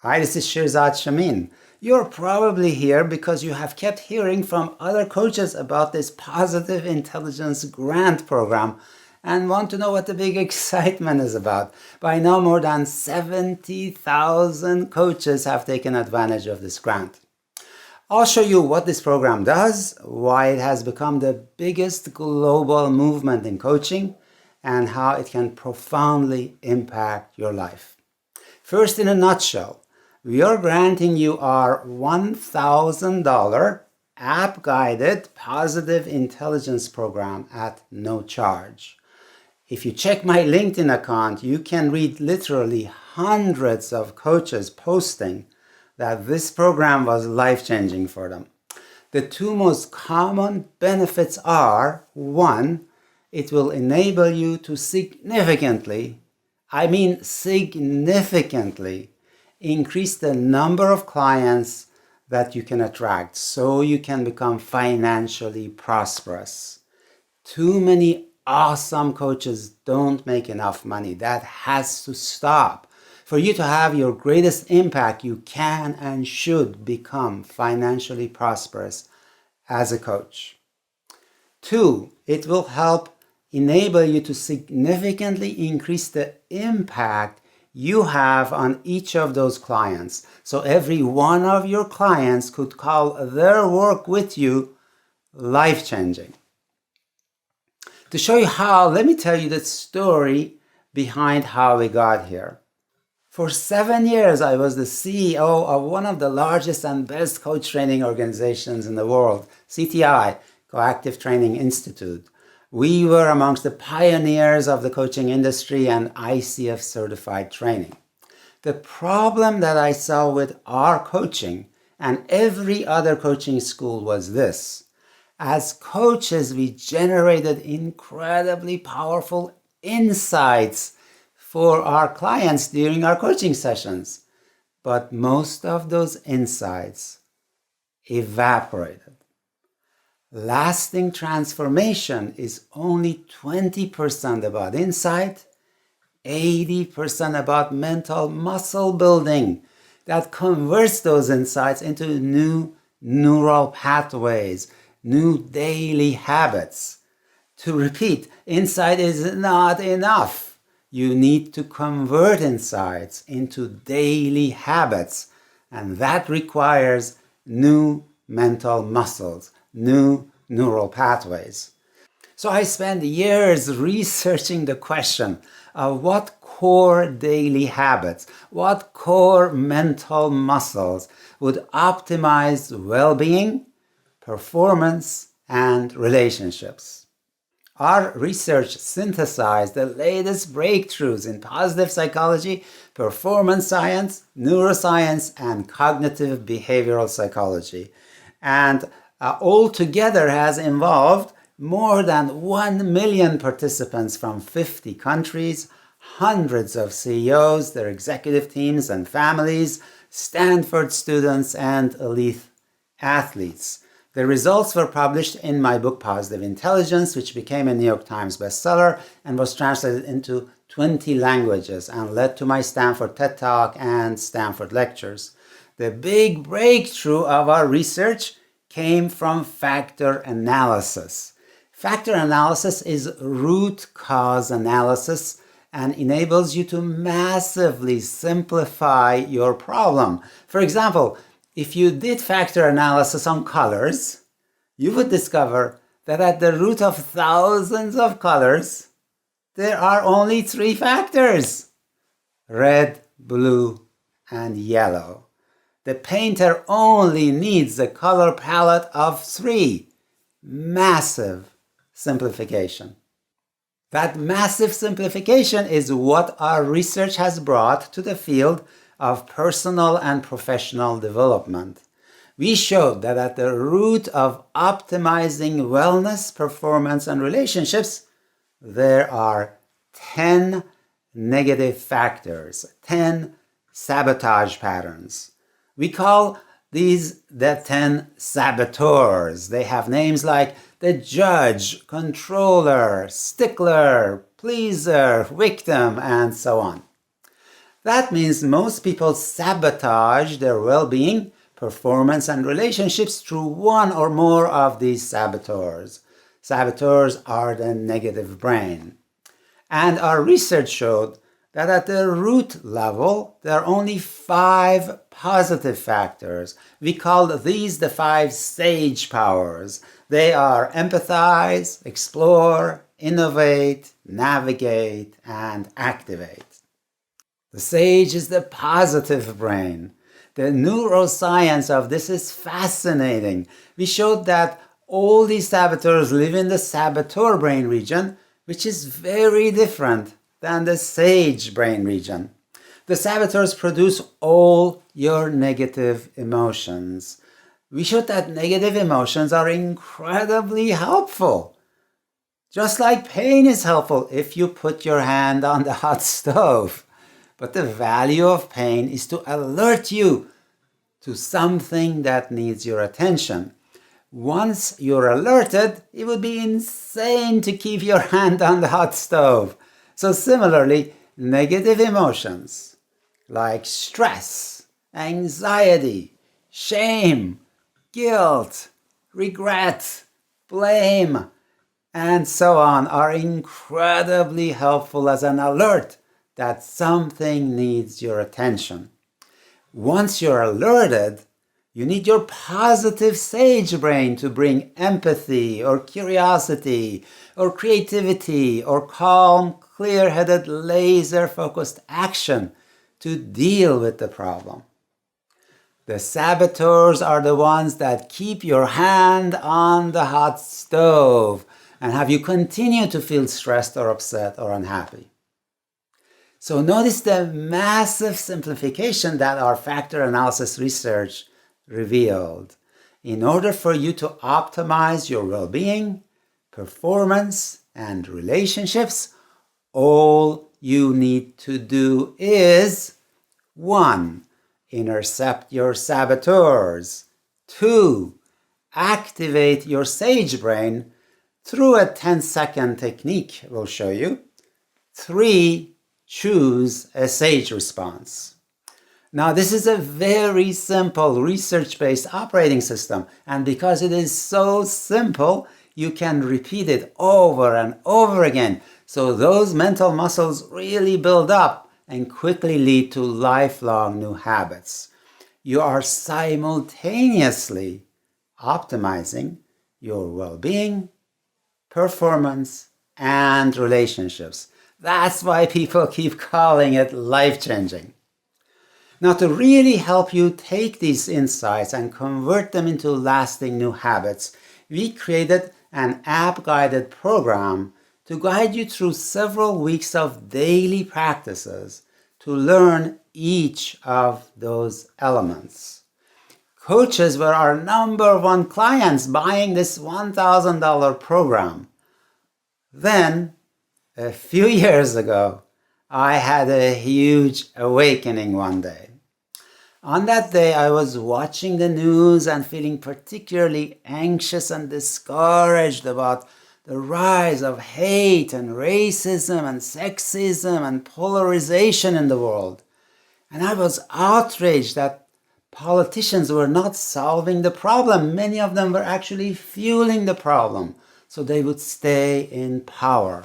Hi, this is Shirzad Shamin. You're probably here because you have kept hearing from other coaches about this Positive Intelligence Grant program and want to know what the big excitement is about. By now, more than 70,000 coaches have taken advantage of this grant. I'll show you what this program does, why it has become the biggest global movement in coaching, and how it can profoundly impact your life. First, in a nutshell, we are granting you our $1,000 app-guided positive intelligence program at no charge. If you check my LinkedIn account, you can read literally hundreds of coaches posting that this program was life-changing for them. The two most common benefits are, one, it will enable you to significantly increase the number of clients that you can attract so you can become financially prosperous. Too many awesome coaches don't make enough money. That has to stop. For you to have your greatest impact, you can and should become financially prosperous as a coach. Two, it will help enable you to significantly increase the impact you have on each of those clients. So every one of your clients could call their work with you life-changing. To show you how, let me tell you the story behind how we got here. For 7 years, I was the CEO of one of the largest and best coach training organizations in the world, CTI, Coactive Training Institute. We were amongst the pioneers of the coaching industry and ICF certified training. The problem that I saw with our coaching and every other coaching school was this. As coaches, we generated incredibly powerful insights for our clients during our coaching sessions. But most of those insights evaporated. Lasting transformation is only 20% about insight, 80% about mental muscle building that converts those insights into new neural pathways, new daily habits. To repeat, insight is not enough. You need to convert insights into daily habits, and that requires new mental muscles, new neural pathways. So I spent years researching the question of what core daily habits, what core mental muscles would optimize well-being, performance, and relationships. Our research synthesized the latest breakthroughs in positive psychology, performance science, neuroscience, and cognitive behavioral psychology. And altogether has involved more than 1 million participants from 50 countries, hundreds of CEOs, their executive teams and families, Stanford students, and elite athletes. The results were published in my book, Positive Intelligence, which became a New York Times bestseller and was translated into 20 languages and led to my Stanford TED Talk and Stanford lectures. The big breakthrough of our research came from factor analysis. Factor analysis is root cause analysis and enables you to massively simplify your problem. For example, if you did factor analysis on colors, you would discover that at the root of thousands of colors, there are only 3 factors: red, blue, and yellow. The painter only needs a color palette of 3. Massive simplification. That massive simplification is what our research has brought to the field of personal and professional development. We showed that at the root of optimizing wellness, performance, and relationships, there are 10 negative factors, 10 sabotage patterns. We call these the 10 saboteurs. They have names like the judge, controller, stickler, pleaser, victim, and so on. That means most people sabotage their well-being, performance, and relationships through one or more of these saboteurs. Saboteurs are the negative brain. And our research showed that at the root level, there are only 5 positive factors. We call these the 5 sage powers. They are empathize, explore, innovate, navigate, and activate. The sage is the positive brain. The neuroscience of this is fascinating. We showed that all these saboteurs live in the saboteur brain region, which is very different than the sage brain region. The saboteurs produce all your negative emotions. We showed that negative emotions are incredibly helpful. Just like pain is helpful if you put your hand on the hot stove. But the value of pain is to alert you to something that needs your attention. Once you're alerted, it would be insane to keep your hand on the hot stove. So similarly, negative emotions like stress, anxiety, shame, guilt, regret, blame, and so on are incredibly helpful as an alert that something needs your attention. Once you're alerted, you need your positive sage brain to bring empathy or curiosity or creativity or calm, clear-headed, laser-focused action to deal with the problem. The saboteurs are the ones that keep your hand on the hot stove and have you continue to feel stressed or upset or unhappy. So notice the massive simplification that our factor analysis research revealed. In order for you to optimize your well-being, performance, and relationships, all you need to do is 1. Intercept your saboteurs. 2. Activate your sage brain through a 10-second technique we'll show you. 3. Choose a sage response. Now, this is a very simple research-based operating system, and because it is so simple, you can repeat it over and over again. So those mental muscles really build up and quickly lead to lifelong new habits. You are simultaneously optimizing your well-being, performance, and relationships. That's why people keep calling it life-changing. Now, to really help you take these insights and convert them into lasting new habits, we created an app-guided program to guide you through several weeks of daily practices to learn each of those elements. Coaches were our #1 clients buying this $1,000 program. Then, a few years ago, I had a huge awakening one day. On that day, I was watching the news and feeling particularly anxious and discouraged about the rise of hate and racism and sexism and polarization in the world. And I was outraged that politicians were not solving the problem. Many of them were actually fueling the problem so they would stay in power.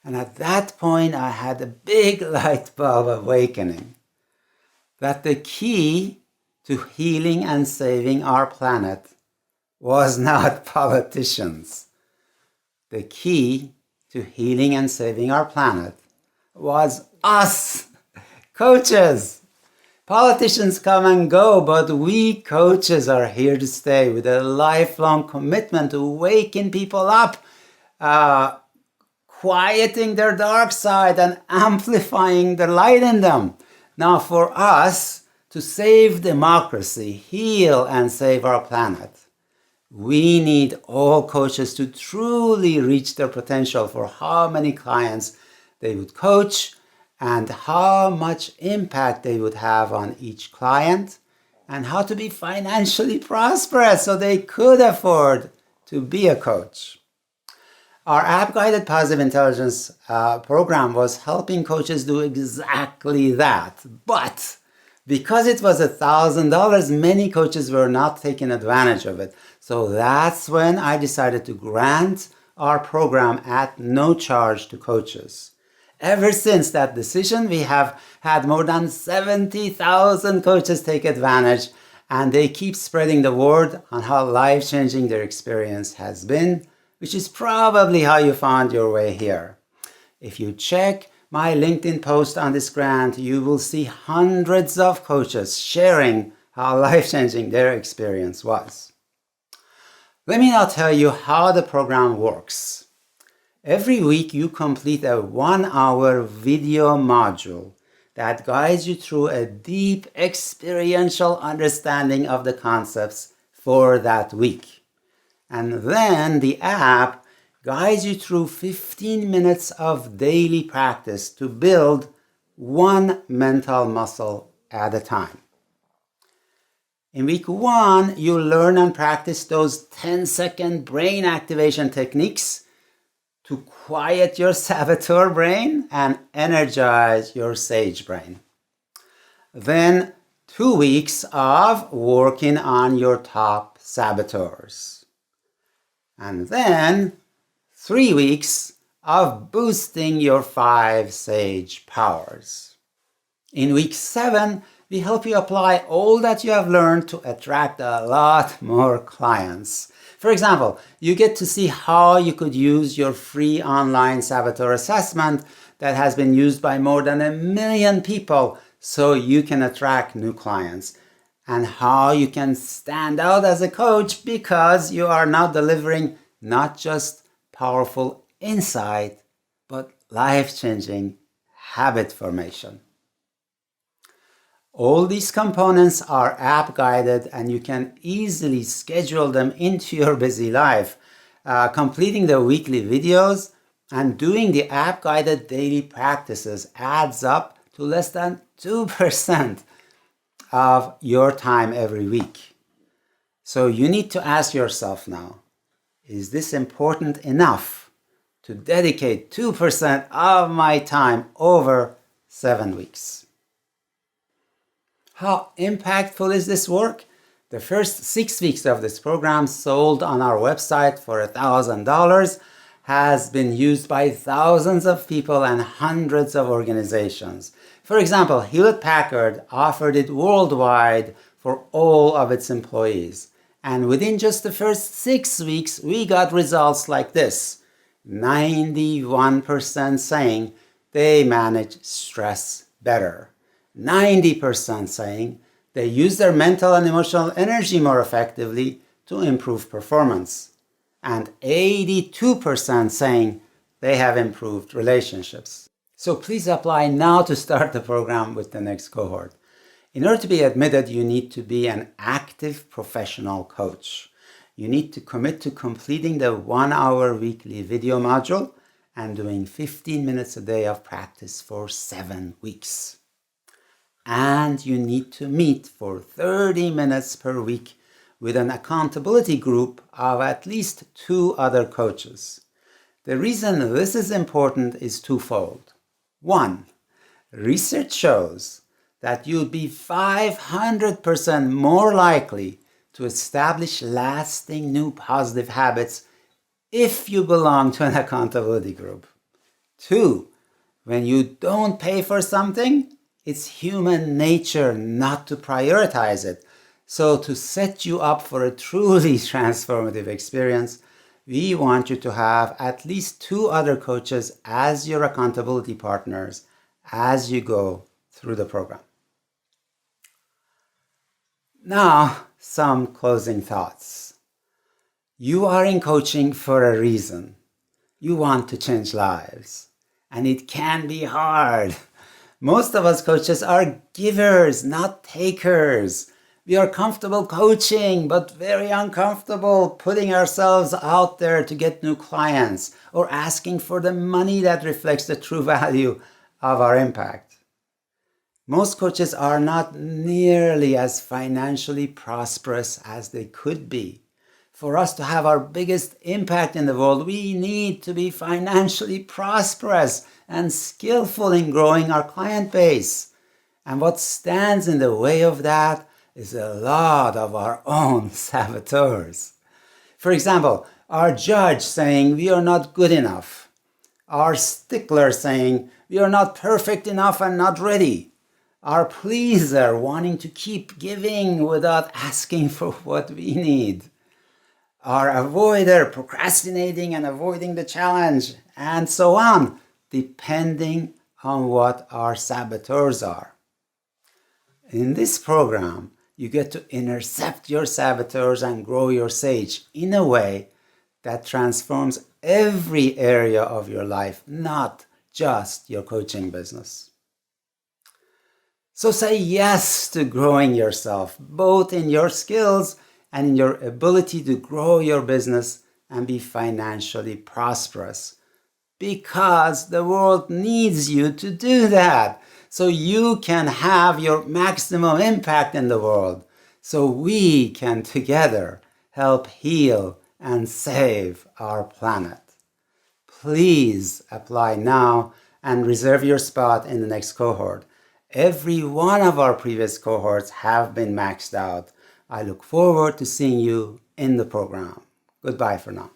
And at that point, I had a big light bulb awakening that the key to healing and saving our planet was not politicians. The key to healing and saving our planet was us, coaches. Politicians come and go, but we coaches are here to stay with a lifelong commitment to waking people up, quieting their dark side and amplifying the light in them. Now, for us to save democracy, heal and save our planet, we need all coaches to truly reach their potential for how many clients they would coach and how much impact they would have on each client and how to be financially prosperous so they could afford to be a coach. Our app-guided positive intelligence program was helping coaches do exactly that. But because it was $1,000, many coaches were not taking advantage of it. So that's when I decided to grant our program at no charge to coaches. Ever since that decision, we have had more than 70,000 coaches take advantage, and they keep spreading the word on how life-changing their experience has been, which is probably how you found your way here. If you check my LinkedIn post on this grant, you will see hundreds of coaches sharing how life-changing their experience was. Let me now tell you how the program works. Every week you complete a 1-hour video module that guides you through a deep experiential understanding of the concepts for that week. And then the app guides you through 15 minutes of daily practice to build one mental muscle at a time. In week 1, you learn and practice those 10-second brain activation techniques to quiet your saboteur brain and energize your sage brain. Then 2 weeks of working on your top saboteurs. And then 3 weeks of boosting your 5 sage powers. In week 7, we help you apply all that you have learned to attract a lot more clients. For example, you get to see how you could use your free online saboteur assessment that has been used by more than 1 million people so you can attract new clients, and how you can stand out as a coach because you are now delivering not just powerful insight, but life-changing habit formation. All these components are app-guided, and you can easily schedule them into your busy life. Completing the weekly videos and doing the app-guided daily practices adds up to less than 2% of your time every week. So you need to ask yourself now, is this important enough to dedicate 2% of my time over 7 weeks? How impactful is this work? The first 6 weeks of this program, sold on our website for $1,000, has been used by thousands of people and hundreds of organizations. For example, Hewlett-Packard offered it worldwide for all of its employees. And within just the first 6 weeks, we got results like this. 91% saying they manage stress better. 90% saying they use their mental and emotional energy more effectively to improve performance. And 82% saying they have improved relationships. So please apply now to start the program with the next cohort. In order to be admitted, you need to be an active professional coach. You need to commit to completing the 1-hour weekly video module and doing 15 minutes a day of practice for 7 weeks. And you need to meet for 30 minutes per week with an accountability group of at least 2 other coaches. The reason this is important is twofold. 1, research shows that you'll be 500% more likely to establish lasting new positive habits if you belong to an accountability group. 2, when you don't pay for something, it's human nature not to prioritize it. So to set you up for a truly transformative experience, we want you to have at least 2 other coaches as your accountability partners as you go through the program. Now, some closing thoughts. You are in coaching for a reason. You want to change lives, and it can be hard. Most of us coaches are givers, not takers. We are comfortable coaching, but very uncomfortable putting ourselves out there to get new clients or asking for the money that reflects the true value of our impact. Most coaches are not nearly as financially prosperous as they could be. for us to have our biggest impact in the world, we need to be financially prosperous and skillful in growing our client base. And what stands in the way of that is a lot of our own saboteurs. For example, our judge saying we are not good enough. Our stickler saying we are not perfect enough and not ready. Our pleaser wanting to keep giving without asking for what we need. Our avoider procrastinating and avoiding the challenge, and so on, depending on what our saboteurs are. In this program, you get to intercept your saboteurs and grow your sage in a way that transforms every area of your life, not just your coaching business. So say yes to growing yourself, both in your skills and in your ability to grow your business and be financially prosperous. Because the world needs you to do that, so you can have your maximum impact in the world, so we can together help heal and save our planet. Please apply now and reserve your spot in the next cohort. Every one of our previous cohorts have been maxed out. I look forward to seeing you in the program. Goodbye for now.